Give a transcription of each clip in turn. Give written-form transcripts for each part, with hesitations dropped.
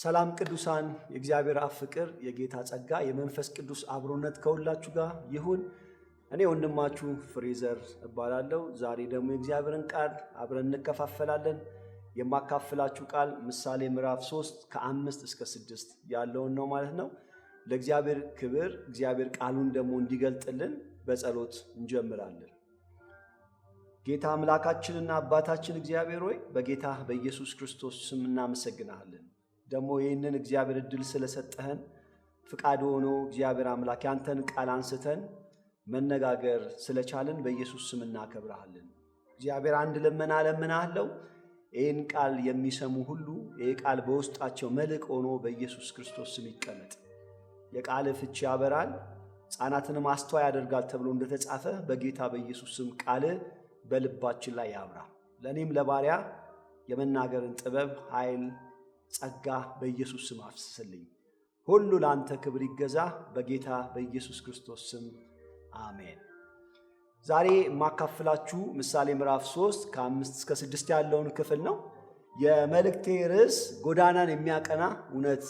ሰላም ቅዱሳን የእግዚአብሔር አብ ፍቅር የጌታ ጸጋ የመንፈስ ቅዱስ አብሮነት ከሁላችሁ ጋር ይሁን። እኔ ወንድማችሁ ፍሬዘር እባላለሁ። ዛሬ ደግሞ የእግዚአብሔርን ቃል አብረን እንከፋፈላለን። የማካፍላችሁ ቃል ምሳሌ ምዕራፍ 3 ከ5 እስከ 6 ያለውን ነው ማለት ነው። ለእግዚአብሔር ክብር እግዚአብሔር ቃሉን ደግሞ እንዲገልጥልን በጸሎት እንጀምራለን። ጌታ አምላካችንና አባታችን እግዚአብሔር ሆይ በጌታ በኢየሱስ ክርስቶስ ስም እናመሰግናለን። ደግሞ ይህንን እግዚአብሔር እድል ስለሰጠህን ፍቃድ ሆኖ እግዚአብሔር አምላክ ያንተን ቃል አንስተን መነጋገር ስለቻለን በኢየሱስ ስም እናከብረሃለን። እግዚአብሔር አንድ ልመና ለምናለሁ። ይህን ቃል የሚሰሙ ሁሉ ይህ ቃል በውስጣቸው መልሕቅ ሆኖ በኢየሱስ ክርስቶስ ስም ይቀመጥ። የቃል ፍቺ ያበራል፣ ሕፃናትንም አስተዋይ ያደርጋል ተብሎ እንደተጻፈ በጌታ በኢየሱስ ስም ቃል በልባችን ላይ ያብራ። ለእኔም ለባሪያ የመናገርን ጥበብ፣ ኃይል፣ ጸጋ በኢየሱስ ስም አፍስስልኝ። ሁሉ ለአንተ ክብር ይገዛ በጌታ በኢየሱስ ክርስቶስ ስም አሜን። ዛሬ የማካፍላችሁ ምሳሌ ምዕራፍ 3 ከ5 እስከ 6 ያለውን ክፍል ነው። የመልእክቴ ርዕስ ጎዳናን የሚያቀና እውነት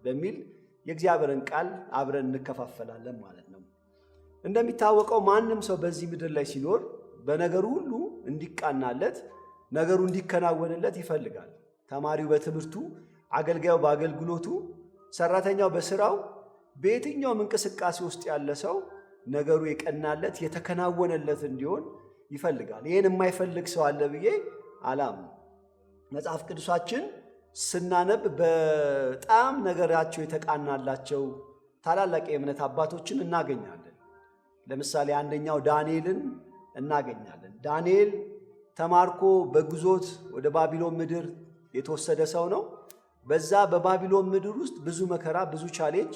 በሚል የእግዚአብሔርን ቃል አብረን እንከፋፈላለን ማለት ነው። እንደሚታወቀው ማንም ሰው በዚህ ምድር ላይ ሲኖር በነገሩ ሁሉ እንዲቃናለት፣ ነገሩ እንዲከናወንለት ይፈልጋል። ተማሪው በትምህርቱ፣ አገልጋዩ በአገልግሎቱ፣ ሰራተኛው በስራው፣ በየትኛውም እንቅስቃሴ ውስጥ ያለ ሰው ነገሩ የቀናለት የተከናወነለት እንዲሆን ይፈልጋል። ይህን የማይፈልግ ሰው አለ ብዬ አላምንም። መጽሐፍ ቅዱሳችን ስናነብ በጣም ነገራቸው የተቃናላቸው ታላላቅ የእምነት አባቶችን እናገኛለን። ለምሳሌ አንደኛው ዳንኤልን እናገኛለን። ዳንኤል ተማርኮ በግዞት ወደ ባቢሎን ምድር የተወሰደ ሰው ነው። በዛ በባቢሎን ምድር ውስጥ ብዙ መከራ፣ ብዙ ቻሌንጅ፣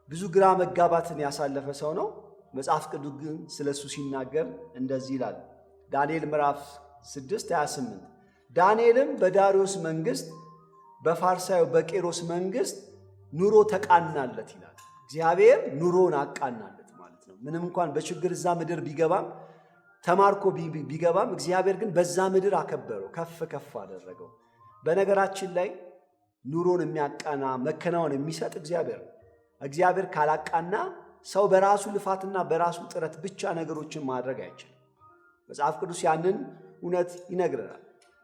ብዙ ግራ መጋባትን ያሳለፈ ሰው ነው። መጽሐፍ ቅዱስ ግን ስለሱ ሲናገር እንደዚህ ይላል። ዳንኤል ምዕራፍ 6:28 ዳንኤልም በዳርዮስ መንግስት በፋርሳዩ በቄሮስ መንግስት ኑሮ ተቃናለት ይላል። እግዚአብሔር ኑሮን አቃናለት ማለት ነው። ምንም እንኳን በችግር እዛ ምድር ቢገባም ተማርኮ ቢገባም እግዚአብሔር ግን በዛ ምድር አከበረው፣ ከፍ ከፍ አደረገው። በነገራችን ላይ ኑሮን የሚያቃና መከናወን የሚሰጥ እግዚአብሔር ነው። እግዚአብሔር ካላቃና ሰው በራሱ ልፋትና በራሱ ጥረት ብቻ ነገሮችን ማድረግ አይችልም። መጽሐፍ ቅዱስ ያንን እውነት ይነግረናል።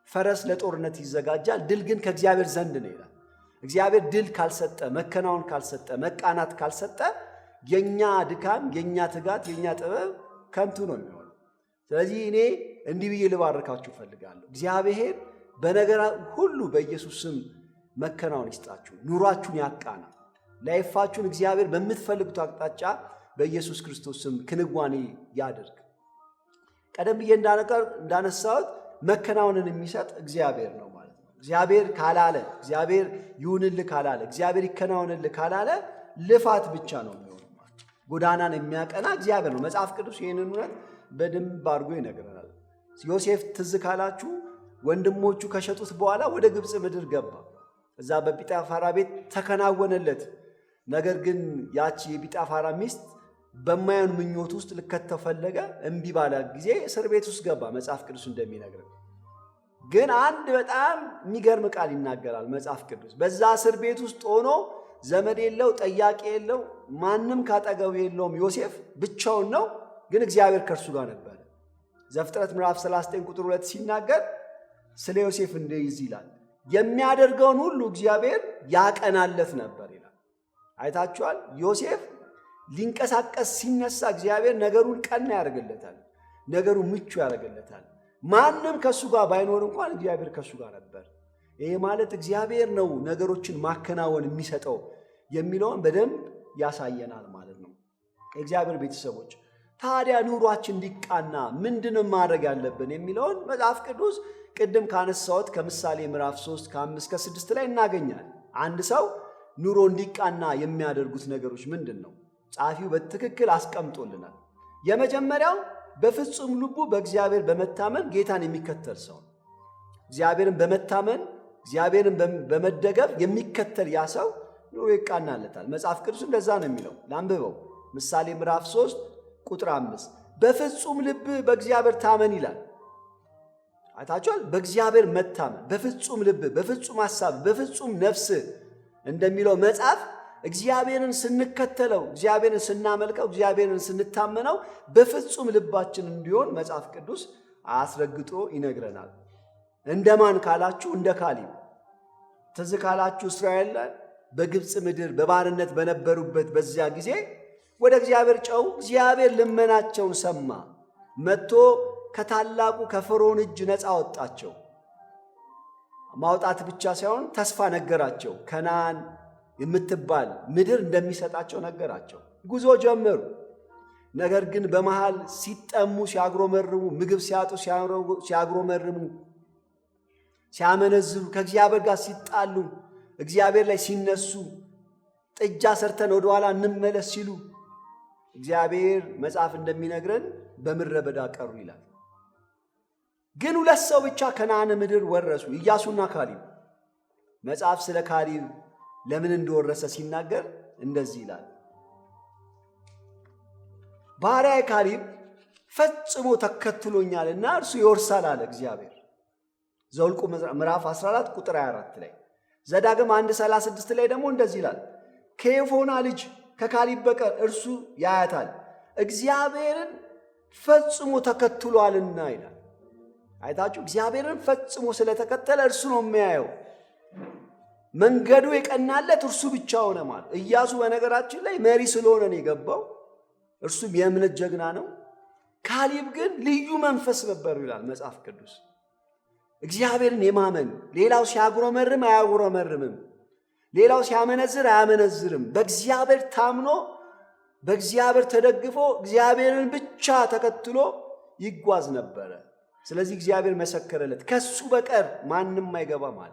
ፈረስ ለጦርነት ይዘጋጃል፣ ድል ግን ከእግዚአብሔር ዘንድ ነው ይላል። እግዚአብሔር ድል ካልሰጠ፣ መከናወን ካልሰጠ፣ መቃናት ካልሰጠ የኛ ድካም፣ የኛ ትጋት፣ የኛ ጥበብ ከንቱ ነው የሚሆነው። ስለዚህ እኔ እንዲህ ብዬ ልባርካችሁ እፈልጋለሁ። እግዚአብሔር በነገር ሁሉ በኢየሱስ ስም መከናወን ይስጣችሁ፣ ኑሯችሁን ያቃና፣ ላይፋችሁን እግዚአብሔር በምትፈልጉት አቅጣጫ በኢየሱስ ክርስቶስ ስም ክንዋኔ ያደርግ። ቀደም ብዬ እንዳነሳሁት መከናወንን የሚሰጥ እግዚአብሔር ነው ማለት ነው። እግዚአብሔር ካላለ፣ እግዚአብሔር ይሁንልህ ካላለ፣ እግዚአብሔር ይከናወንልህ ካላለ ልፋት ብቻ ነው የሚሆነው ማለት ነው። ጎዳናን የሚያቀና እግዚአብሔር ነው። መጽሐፍ ቅዱስ ይህንን እውነት በደንብ አድርጎ ይነግረናል። ዮሴፍ ትዝ ካላችሁ ወንድሞቹ ከሸጡት በኋላ ወደ ግብፅ ምድር ገባ። እዛ በጲጣፋራ ቤት ተከናወነለት። ነገር ግን ያቺ የጲጣፋራ ሚስት በማየውን ምኞት ውስጥ ልከተው ፈለገ። እምቢ ባለ ጊዜ እስር ቤት ውስጥ ገባ። መጽሐፍ ቅዱስ እንደሚነግረን ግን አንድ በጣም የሚገርም ቃል ይናገራል መጽሐፍ ቅዱስ። በዛ እስር ቤት ውስጥ ሆኖ ዘመድ የለው፣ ጠያቂ የለው፣ ማንም ካጠገቡ የለውም። ዮሴፍ ብቻውን ነው፣ ግን እግዚአብሔር ከእርሱ ጋር ነበረ። ዘፍጥረት ምዕራፍ 39 ቁጥር 2 ሲናገር ስለ ዮሴፍ እንደዚህ ይላል፣ የሚያደርገውን ሁሉ እግዚአብሔር ያቀናለት ነበር ይላል። አይታችኋል? ዮሴፍ ሊንቀሳቀስ ሲነሳ እግዚአብሔር ነገሩን ቀና ያደርግለታል፣ ነገሩን ምቹ ያደርግለታል። ማንም ከሱ ጋር ባይኖር እንኳን እግዚአብሔር ከሱ ጋር ነበር። ይሄ ማለት እግዚአብሔር ነው ነገሮችን ማከናወን የሚሰጠው የሚለውን በደንብ ያሳየናል ማለት ነው። የእግዚአብሔር ቤተሰቦች ታዲያ ኑሯችን እንዲቃና ምንድነው ማድረግ ያለብን የሚለውን መጽሐፍ ቅዱስ ቅድም ካነሳሁት ከምሳሌ ምዕራፍ 3 ከ5 እስከ 6 ላይ እናገኛለን። አንድ ሰው ኑሮ እንዲቃና የሚያደርጉት ነገሮች ምንድን ነው? ጸሐፊው በትክክል አስቀምጦልናል። የመጀመሪያው በፍጹም ልቡ በእግዚአብሔር በመታመን ጌታን የሚከተል ሰው። እግዚአብሔርን በመታመን እግዚአብሔርን በመደገፍ የሚከተል ያ ሰው ኑሮ ይቃናለታል። መጽሐፍ ቅዱስ እንደዛ ነው የሚለው። ላንብበው። ምሳሌ ምዕራፍ 3 ቁጥር 5 በፍጹም ልብ በእግዚአብሔር ታመን ይላል። አይታችኋል? በእግዚአብሔር መታመን፣ በፍጹም ልብ፣ በፍጹም ሐሳብ፣ በፍጹም ነፍስ እንደሚለው መጽሐፍ እግዚአብሔርን ስንከተለው፣ እግዚአብሔርን ስናመልከው፣ እግዚአብሔርን ስንታመነው በፍጹም ልባችን እንዲሆን መጽሐፍ ቅዱስ አስረግጦ ይነግረናል። እንደማን ካላችሁ እንደ ካሌብ። ትዝ ካላችሁ እስራኤል በግብፅ ምድር በባርነት በነበሩበት በዚያ ጊዜ ወደ እግዚአብሔር ጨው፣ እግዚአብሔር ልመናቸውን ሰማ። መጥቶ ከታላቁ ከፈርዖን እጅ ነፃ አወጣቸው። ማውጣት ብቻ ሳይሆን ተስፋ ነገራቸው። ከነዓን የምትባል ምድር እንደሚሰጣቸው ነገራቸው። ጉዞ ጀመሩ። ነገር ግን በመሃል ሲጠሙ ሲያግሮመርሙ፣ ምግብ ሲያጡ ሲያግሮመርሙ፣ ሲያመነዝሩ፣ ከእግዚአብሔር ጋር ሲጣሉ፣ እግዚአብሔር ላይ ሲነሱ፣ ጥጃ ሰርተን ወደኋላ እንመለስ ሲሉ እግዚአብሔር መጽሐፍ እንደሚነግረን በምድረ በዳ ቀሩ ይላል። ግን 2 ሰው ብቻ ከነዓን ምድር ወረሱ፣ ኢያሱና ካሌብ። መጽሐፍ ስለ ካሌብ ለምን እንደወረሰ ሲናገር እንደዚህ ይላል። ባሪያዬ ካሌብ ፈጽሞ ተከትሎኛልና እርሱ ይወርሳል አለ እግዚአብሔር። ዘኍልቍ ምዕራፍ 14 ቁጥር 24 ላይ። ዘዳግም 1:36 ላይ ደግሞ እንደዚህ ይላል፣ ከዮፎና ልጅ ከካሌብ በቀር እርሱ ያያታል፣ እግዚአብሔርን ፈጽሞ ተከትሏልና ይላል። አይታችሁ፣ እግዚአብሔርን ፈጽሞ ስለተከተለ እርሱ ነው የሚያየው። መንገዱ የቀናለት እርሱ ብቻ ሆነ ማለት። ኢያሱ በነገራችን ላይ መሪ ስለሆነ ነው የገባው። እርሱም የእምነት ጀግና ነው። ካሌብ ግን ልዩ መንፈስ ነበሩ ይላል መጽሐፍ ቅዱስ። እግዚአብሔርን የማመን፣ ሌላው ሲያጉረመርም አያጉረመርምም፣ ሌላው ሲያመነዝር አያመነዝርም። በእግዚአብሔር ታምኖ በእግዚአብሔር ተደግፎ እግዚአብሔርን ብቻ ተከትሎ ይጓዝ ነበረ። ስለዚህ እግዚአብሔር መሰከረለት፣ ከሱ በቀር ማንም አይገባም አለ።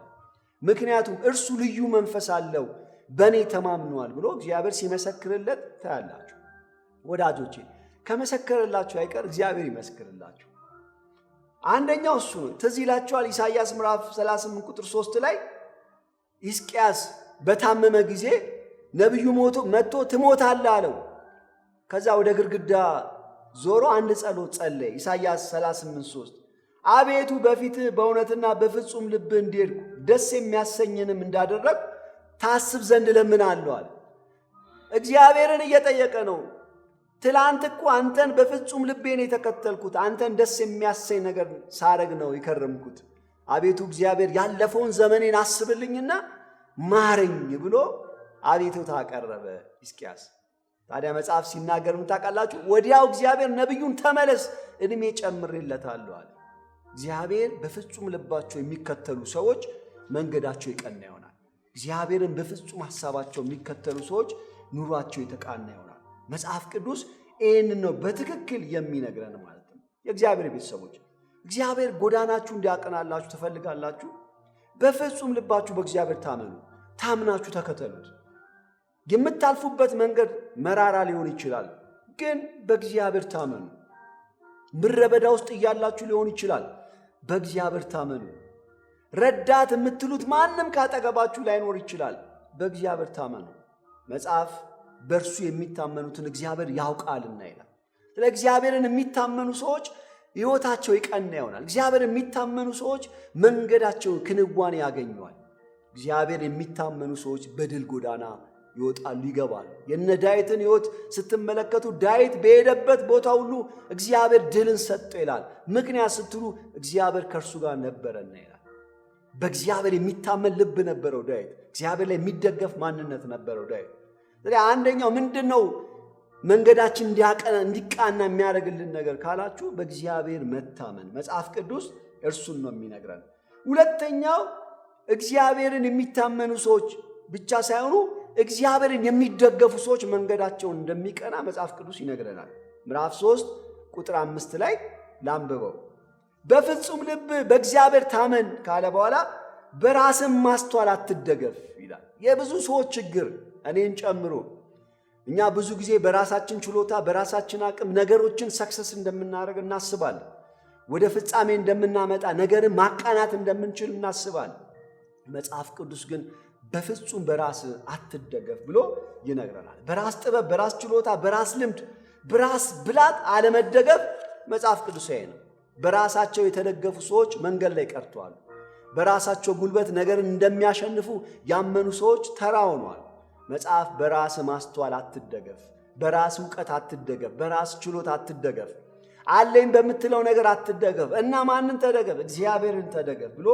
ምክንያቱም እርሱ ልዩ መንፈስ አለው፣ በእኔ ተማምኗል ብሎ እግዚአብሔር ሲመሰክርለት ታያላችሁ። ወዳጆቼ፣ ከመሰከረላችሁ አይቀር እግዚአብሔር ይመስክርላችሁ። አንደኛው እሱ ነው። ትዝ ይላችኋል ኢሳይያስ ምዕራፍ 38 ቁጥር 3 ላይ ሕዝቅያስ በታመመ ጊዜ ነቢዩ መጥቶ ትሞታለህ አለው። ከዛ ወደ ግድግዳ ዞሮ አንድ ጸሎት ጸለየ። ኢሳይያስ 38:3 አቤቱ በፊትህ በእውነትና በፍጹም ልብ እንዲሄድኩ ደስ የሚያሰኝንም እንዳደረግ ታስብ ዘንድ እለምናለሁ አለ። እግዚአብሔርን እየጠየቀ ነው። ትላንት እኮ አንተን በፍጹም ልቤን የተከተልኩት፣ አንተን ደስ የሚያሰኝ ነገር ሳረግ ነው የከረምኩት። አቤቱ እግዚአብሔር ያለፈውን ዘመኔን አስብልኝና ማረኝ ብሎ አቤቱታ አቀረበ ሕዝቅያስ። ታዲያ መጽሐፍ ሲናገር ታውቃላችሁ፣ ወዲያው እግዚአብሔር ነቢዩን ተመለስ ዕድሜ ጨምሬለታለሁ አለ። እግዚአብሔር በፍጹም ልባቸው የሚከተሉ ሰዎች መንገዳቸው የቀና ይሆናል። እግዚአብሔርን በፍጹም ሐሳባቸው የሚከተሉ ሰዎች ኑሯቸው የተቃና ይሆናል። መጽሐፍ ቅዱስ ይህንን ነው በትክክል የሚነግረን ማለት ነው። የእግዚአብሔር ቤተሰቦች፣ እግዚአብሔር ጎዳናችሁ እንዲያቀናላችሁ ትፈልጋላችሁ? በፍጹም ልባችሁ በእግዚአብሔር ታመኑ፣ ታምናችሁ ተከተሉት። የምታልፉበት መንገድ መራራ ሊሆን ይችላል፣ ግን በእግዚአብሔር ታመኑ። ምድረ በዳ ውስጥ እያላችሁ ሊሆን ይችላል፣ በእግዚአብሔር ታመኑ። ረዳት የምትሉት ማንም ካጠገባችሁ ላይኖር ይችላል፣ በእግዚአብሔር ታመኑ። መጽሐፍ በእርሱ የሚታመኑትን እግዚአብሔር ያውቃልና ይላል። ስለ እግዚአብሔርን የሚታመኑ ሰዎች ሕይወታቸው የቀና ይሆናል። እግዚአብሔር የሚታመኑ ሰዎች መንገዳቸው ክንዋኔ ያገኘዋል። እግዚአብሔር የሚታመኑ ሰዎች በድል ጎዳና ይወጣሉ፣ ይገባሉ። የነ ዳዊትን ሕይወት ስትመለከቱ ዳዊት በሄደበት ቦታ ሁሉ እግዚአብሔር ድልን ሰጠ ይላል። ምክንያት ስትሉ እግዚአብሔር ከእርሱ ጋር ነበረና ይላል። በእግዚአብሔር የሚታመን ልብ ነበረው ዳዊት። እግዚአብሔር ላይ የሚደገፍ ማንነት ነበረው ዳዊት። ስለዚህ አንደኛው ምንድን ነው መንገዳችን እንዲቃና የሚያደርግልን ነገር ካላችሁ በእግዚአብሔር መታመን። መጽሐፍ ቅዱስ እርሱን ነው የሚነግረን። ሁለተኛው እግዚአብሔርን የሚታመኑ ሰዎች ብቻ ሳይሆኑ እግዚአብሔርን የሚደገፉ ሰዎች መንገዳቸውን እንደሚቀና መጽሐፍ ቅዱስ ይነግረናል። ምዕራፍ 3 ቁጥር 5 ላይ ላንብበው። በፍጹም ልብ በእግዚአብሔር ታመን ካለ በኋላ በራስም ማስተዋል አትደገፍ ይላል። የብዙ ሰዎች ችግር እኔን ጨምሮ እኛ ብዙ ጊዜ በራሳችን ችሎታ በራሳችን አቅም ነገሮችን ሰክሰስ እንደምናደርግ እናስባለን። ወደ ፍጻሜ እንደምናመጣ ነገርን ማቃናት እንደምንችል እናስባለን። መጽሐፍ ቅዱስ ግን በፍጹም በራስ አትደገፍ ብሎ ይነግረናል። በራስ ጥበብ፣ በራስ ችሎታ፣ በራስ ልምድ፣ በራስ ብላት አለመደገፍ መጽሐፍ ቅዱሳዊ ነው። በራሳቸው የተደገፉ ሰዎች መንገድ ላይ ቀርተዋል። በራሳቸው ጉልበት ነገርን እንደሚያሸንፉ ያመኑ ሰዎች ተራ ሆነዋል። መጽሐፍ በራስ ማስተዋል አትደገፍ፣ በራስ ዕውቀት አትደገፍ፣ በራስ ችሎታ አትደገፍ፣ አለኝ በምትለው ነገር አትደገፍ እና ማንን ተደገፍ? እግዚአብሔርን ተደገፍ ብሎ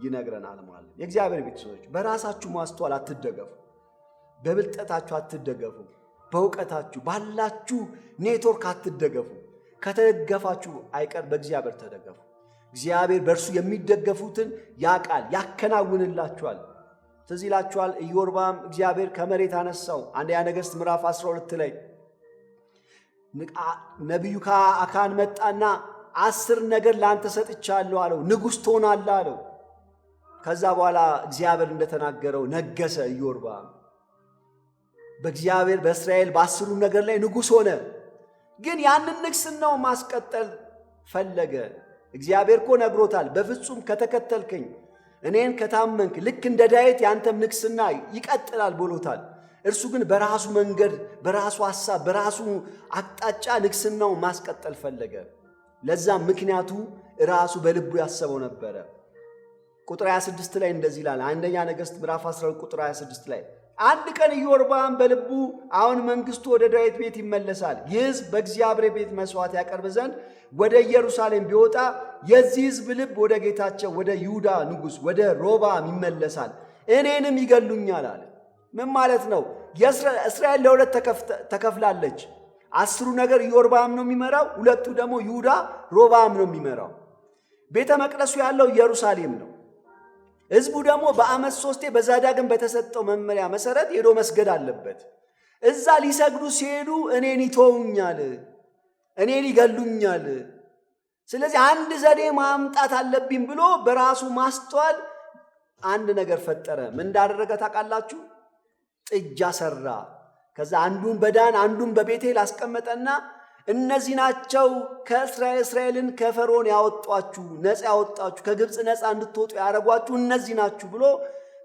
ይነግረናል ማለት ነው። የእግዚአብሔር ቤተሰቦች በራሳችሁ ማስተዋል አትደገፉ፣ በብልጠታችሁ አትደገፉ፣ በእውቀታችሁ ባላችሁ ኔትወርክ አትደገፉ። ከተደገፋችሁ አይቀር በእግዚአብሔር ተደገፉ። እግዚአብሔር በእርሱ የሚደገፉትን ያውቃል፣ ያከናውንላችኋል። ትዝ ይላችኋል ኢዮርብዓም እግዚአብሔር ከመሬት አነሳው። አንደኛ ነገሥት ምዕራፍ 12 ላይ ነቢዩ አካን መጣና 10 ነገር ላንተ ሰጥቻለሁ አለው። ንጉሥ ትሆናለህ አለው። ከዛ በኋላ እግዚአብሔር እንደተናገረው ነገሰ ኢዮርብዓም። በእግዚአብሔር በእስራኤል በ10ሩ ነገር ላይ ንጉሥ ሆነ። ግን ያንን ንግሥናው ማስቀጠል ፈለገ። እግዚአብሔር እኮ ነግሮታል፣ በፍጹም ከተከተልከኝ እኔን ከታመንክ ልክ እንደ ዳዊት ያንተም ንግሥና ይቀጥላል ብሎታል። እርሱ ግን በራሱ መንገድ፣ በራሱ ሐሳብ፣ በራሱ አቅጣጫ ንግሥናው ማስቀጠል ፈለገ። ለዛም ምክንያቱ ራሱ በልቡ ያሰበው ነበረ። ቁጥር 26 ላይ እንደዚህ ይላል። አንደኛ ነገሥት ምዕራፍ 12 ቁጥር 26 ላይ አንድ ቀን ኢዮርብዓም በልቡ አሁን መንግሥቱ ወደ ዳዊት ቤት ይመለሳል፣ ይህ ሕዝብ በእግዚአብሔር ቤት መሥዋዕት ያቀርብ ዘንድ ወደ ኢየሩሳሌም ቢወጣ የዚህ ሕዝብ ልብ ወደ ጌታቸው ወደ ይሁዳ ንጉሥ ወደ ሮብዓም ይመለሳል፣ እኔንም ይገሉኛል አለ። ምን ማለት ነው? እስራኤል ለሁለት ተከፍላለች። 10ሩ ነገር ኢዮርብዓም ነው የሚመራው፣ 2ቱ ደግሞ ይሁዳ ሮብዓም ነው የሚመራው። ቤተ መቅደሱ ያለው ኢየሩሳሌም ነው። ሕዝቡ ደግሞ በዓመት 3 በዘዳግም በተሰጠው መመሪያ መሰረት ሄዶ መስገድ አለበት። እዛ ሊሰግዱ ሲሄዱ እኔን ይተውኛል፣ እኔን ይገሉኛል፣ ስለዚህ አንድ ዘዴ ማምጣት አለብኝ ብሎ በራሱ ማስተዋል አንድ ነገር ፈጠረ። ምን እንዳደረገ ታውቃላችሁ? ጥጃ ሰራ። ከዛ አንዱን በዳን አንዱን በቤቴል አስቀመጠና እነዚህ ናቸው እስራኤልን ከፈርዖን ያወጧችሁ፣ ነፃ ያወጣችሁ፣ ከግብፅ ነፃ እንድትወጡ ያደረጓችሁ እነዚህ ናችሁ ብሎ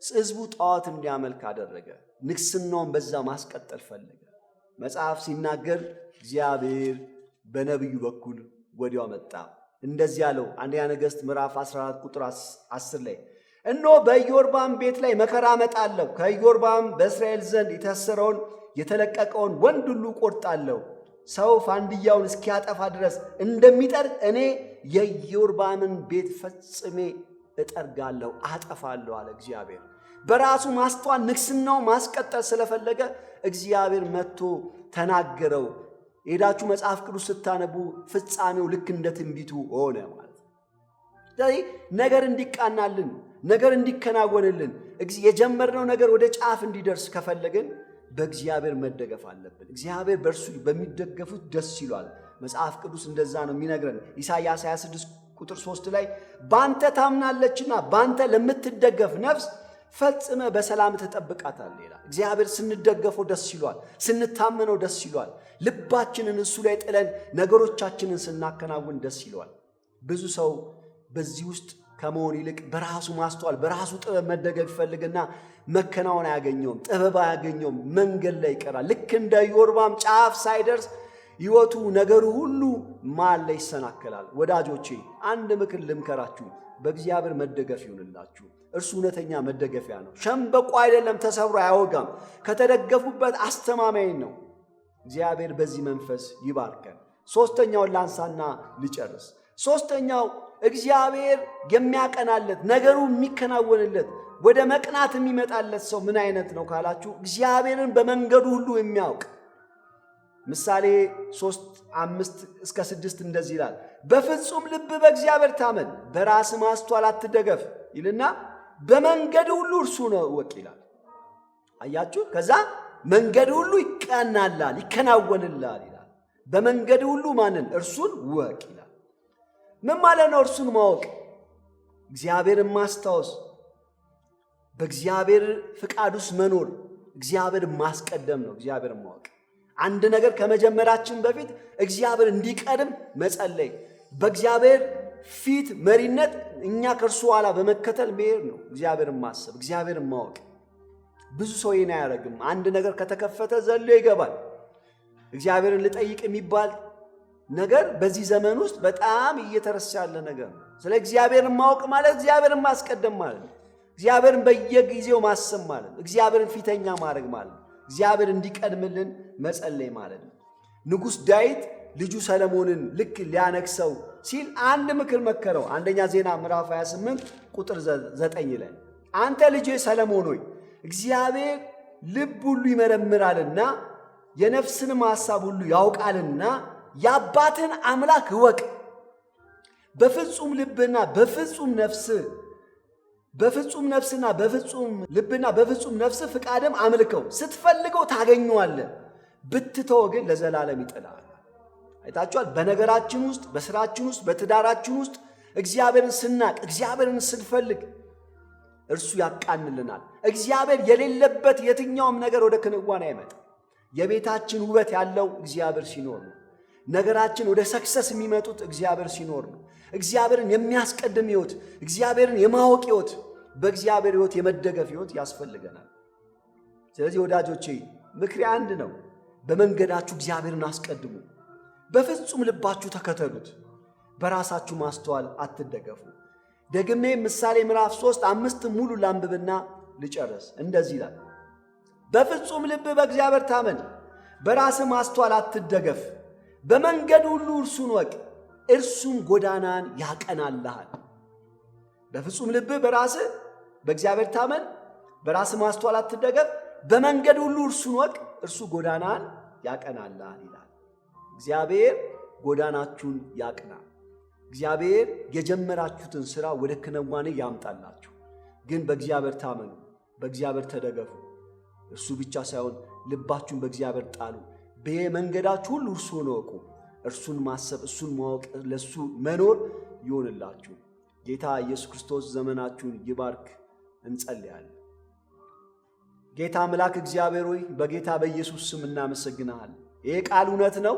ሕዝቡ ጣዖት እንዲያመልክ አደረገ። ንግሥናውን በዛ ማስቀጠል ፈለገ። መጽሐፍ ሲናገር እግዚአብሔር በነቢዩ በኩል ወዲያው መጣ። እንደዚህ ያለው አንደኛ ነገሥት ምዕራፍ 14 ቁጥር 10 ላይ እነሆ በኢዮርብዓም ቤት ላይ መከራ አመጣለሁ፣ ከኢዮርብዓም በእስራኤል ዘንድ የታሰረውን የተለቀቀውን ወንድ ሁሉ ቆርጣለሁ፣ ሰው ፋንድያውን እስኪያጠፋ ድረስ እንደሚጠርግ እኔ የኢዮርብዓምን ቤት ፈጽሜ እጠርጋለሁ፣ አጠፋለሁ አለ እግዚአብሔር። በራሱ ማስተዋል ንግሥናው ማስቀጠል ስለፈለገ እግዚአብሔር መጥቶ ተናገረው። ሄዳችሁ መጽሐፍ ቅዱስ ስታነቡ ፍጻሜው ልክ እንደ ትንቢቱ ሆነ ማለት ነው። ስለዚህ ነገር እንዲቃናልን፣ ነገር እንዲከናወንልን፣ የጀመርነው ነገር ወደ ጫፍ እንዲደርስ ከፈለግን በእግዚአብሔር መደገፍ አለብን። እግዚአብሔር በእርሱ በሚደገፉት ደስ ይሏል። መጽሐፍ ቅዱስ እንደዛ ነው የሚነግረን። ኢሳይያስ 26 ቁጥር 3 ላይ ባንተ ታምናለችና ባንተ ለምትደገፍ ነፍስ ፈጽመ በሰላም ተጠብቃታለህ ይላል። እግዚአብሔር ስንደገፈው ደስ ይሏል፣ ስንታመነው ደስ ይሏል። ልባችንን እሱ ላይ ጥለን ነገሮቻችንን ስናከናውን ደስ ይሏል። ብዙ ሰው በዚህ ውስጥ ከመሆን ይልቅ በራሱ ማስተዋል በራሱ ጥበብ መደገፍ ይፈልግና መከናወን አያገኘውም፣ ጥበብ አያገኘውም፣ መንገድ ላይ ይቀራል። ልክ እንደ ኢዮርብዓም ጫፍ ሳይደርስ ሕይወቱ ነገሩ ሁሉ ማል ላይ ይሰናከላል። ወዳጆቼ አንድ ምክር ልምከራችሁ፣ በእግዚአብሔር መደገፍ ይሁንላችሁ። እርሱ እውነተኛ መደገፊያ ነው። ሸምበቆ አይደለም፣ ተሰብሮ አያወጋም። ከተደገፉበት አስተማማኝ ነው። እግዚአብሔር በዚህ መንፈስ ይባርከን። ሶስተኛውን ላንሳና ልጨርስ። ሶስተኛው እግዚአብሔር የሚያቀናለት ነገሩ የሚከናወንለት ወደ መቅናት የሚመጣለት ሰው ምን አይነት ነው ካላችሁ፣ እግዚአብሔርን በመንገዱ ሁሉ የሚያውቅ። ምሳሌ 3:5-6 እንደዚህ ይላል፣ በፍጹም ልብ በእግዚአብሔር ታመን፣ በራስ ማስተዋል አትደገፍ ይልና በመንገድ ሁሉ እርሱ ነው እወቅ ይላል። አያችሁ፣ ከዛ መንገድ ሁሉ ይቀናላል፣ ይከናወንላል ይላል። በመንገድ ሁሉ ማንን? እርሱን እወቅ ይላል። ምን ማለት ነው? እርሱን ማወቅ፣ እግዚአብሔርን ማስታወስ፣ በእግዚአብሔር ፍቃድ ውስጥ መኖር፣ እግዚአብሔርን ማስቀደም ነው። እግዚአብሔርን ማወቅ አንድ ነገር ከመጀመራችን በፊት እግዚአብሔር እንዲቀድም መጸለይ፣ በእግዚአብሔር ፊት መሪነት እኛ ከእርሱ ኋላ በመከተል መሄድ ነው። እግዚአብሔርን ማሰብ፣ እግዚአብሔርን ማወቅ። ብዙ ሰው ይህን አያደርግም። አንድ ነገር ከተከፈተ ዘሎ ይገባል። እግዚአብሔርን ልጠይቅ የሚባል ነገር በዚህ ዘመን ውስጥ በጣም እየተረሳ ያለ ነገር ነው። ስለ እግዚአብሔርን ማወቅ ማለት እግዚአብሔርን ማስቀደም ማለት ነው። እግዚአብሔርን በየጊዜው ማሰብ ማለት ነው። እግዚአብሔርን ፊተኛ ማድረግ ማለት ነው። እግዚአብሔር እንዲቀድምልን መጸለይ ማለት ነው። ንጉሥ ዳዊት ልጁ ሰለሞንን ልክ ሊያነግሰው ሲል አንድ ምክር መከረው። አንደኛ ዜና ምዕራፍ 28 ቁጥር 9 ላይ አንተ ልጄ ሰለሞን ሆይ እግዚአብሔር ልብ ሁሉ ይመረምራልና የነፍስንም ሐሳብ ሁሉ ያውቃልና የአባትን አምላክ እወቅ፣ በፍጹም ልብና በፍጹም ነፍስና በፍጹም ልብና በፍጹም ነፍስ ፍቃድም አምልከው፣ ስትፈልገው ታገኘዋለህ፣ ብትተው ግን ለዘላለም ይጥልሃል። አይታችኋል። በነገራችን ውስጥ፣ በስራችን ውስጥ፣ በትዳራችን ውስጥ እግዚአብሔርን ስናቅ፣ እግዚአብሔርን ስንፈልግ እርሱ ያቃንልናል። እግዚአብሔር የሌለበት የትኛውም ነገር ወደ ክንዋኔ አይመጣም። የቤታችን ውበት ያለው እግዚአብሔር ሲኖር ነው። ነገራችን ወደ ሰክሰስ የሚመጡት እግዚአብሔር ሲኖር ነው። እግዚአብሔርን የሚያስቀድም ሕይወት፣ እግዚአብሔርን የማወቅ ሕይወት፣ በእግዚአብሔር ሕይወት የመደገፍ ሕይወት ያስፈልገናል። ስለዚህ ወዳጆቼ ምክሬ አንድ ነው። በመንገዳችሁ እግዚአብሔርን አስቀድሙ። በፍጹም ልባችሁ ተከተሉት። በራሳችሁ ማስተዋል አትደገፉ። ደግሜ ምሳሌ ምዕራፍ 3:5 ሙሉ ላንብብና ልጨርስ። እንደዚህ ይላል፣ በፍጹም ልብ በእግዚአብሔር ታመን፣ በራስህ ማስተዋል አትደገፍ፣ በመንገድ ሁሉ እርሱን ወቅ፣ እርሱም ጎዳናን ያቀናልሃል። በፍጹም ልብ በራስህ በእግዚአብሔር ታመን፣ በራስህ ማስተዋል አትደገፍ፣ በመንገድ ሁሉ እርሱን ወቅ፣ እርሱ ጎዳናን ያቀናልሃል ይላል። እግዚአብሔር ጎዳናችሁን ያቅና። እግዚአብሔር የጀመራችሁትን ሥራ ወደ ክንዋኔ ያምጣላችሁ። ግን በእግዚአብሔር ታመኑ፣ በእግዚአብሔር ተደገፉ። እርሱ ብቻ ሳይሆን ልባችሁን በእግዚአብሔር ጣሉ። በመንገዳችሁ ሁሉ እርሱን እወቁ። እርሱን ማሰብ፣ እሱን ማወቅ፣ ለእሱ መኖር ይሆንላችሁ። ጌታ ኢየሱስ ክርስቶስ ዘመናችሁን ይባርክ። እንጸልያለን። ጌታ አምላክ እግዚአብሔር ሆይ በጌታ በኢየሱስ ስም እናመሰግናለን። ይሄ ቃል እውነት ነው።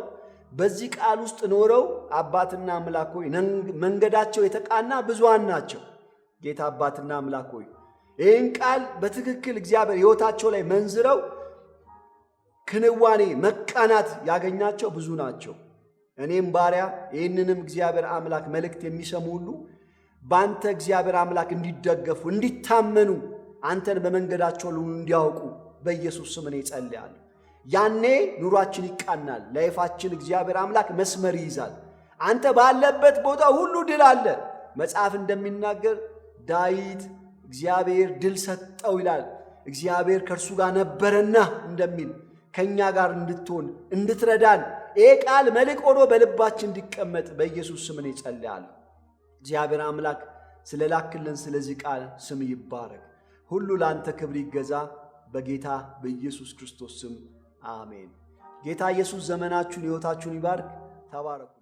በዚህ ቃል ውስጥ ኖረው አባትና አምላክ ሆይ መንገዳቸው የተቃና ብዙሃን ናቸው። ጌታ አባትና አምላክ ሆይ ይህን ቃል በትክክል እግዚአብሔር ሕይወታቸው ላይ መንዝረው ክንዋኔ መቃናት ያገኛቸው ብዙ ናቸው። እኔም ባሪያ ይህንንም እግዚአብሔር አምላክ መልእክት የሚሰሙ ሁሉ በአንተ እግዚአብሔር አምላክ እንዲደገፉ፣ እንዲታመኑ፣ አንተን በመንገዳቸው ሁሉ እንዲያውቁ በኢየሱስ ስም እኔ ጸልያለሁ። ያኔ ኑሯችን ይቃናል። ላይፋችን እግዚአብሔር አምላክ መስመር ይይዛል። አንተ ባለበት ቦታ ሁሉ ድል አለ። መጽሐፍ እንደሚናገር ዳዊት እግዚአብሔር ድል ሰጠው ይላል። እግዚአብሔር ከእርሱ ጋር ነበረና እንደሚል ከእኛ ጋር እንድትሆን እንድትረዳን ይህ ቃል መልሕቅ ሆኖ በልባችን እንዲቀመጥ በኢየሱስ ስም እኔ ጸልያለሁ። እግዚአብሔር አምላክ ስለ ላክልን ስለዚህ ቃል ስም ይባረክ። ሁሉ ለአንተ ክብር ይገዛ። በጌታ በኢየሱስ ክርስቶስ ስም አሜን። ጌታ ኢየሱስ ዘመናችሁን ሕይወታችሁን ይባርክ። ተባረኩ።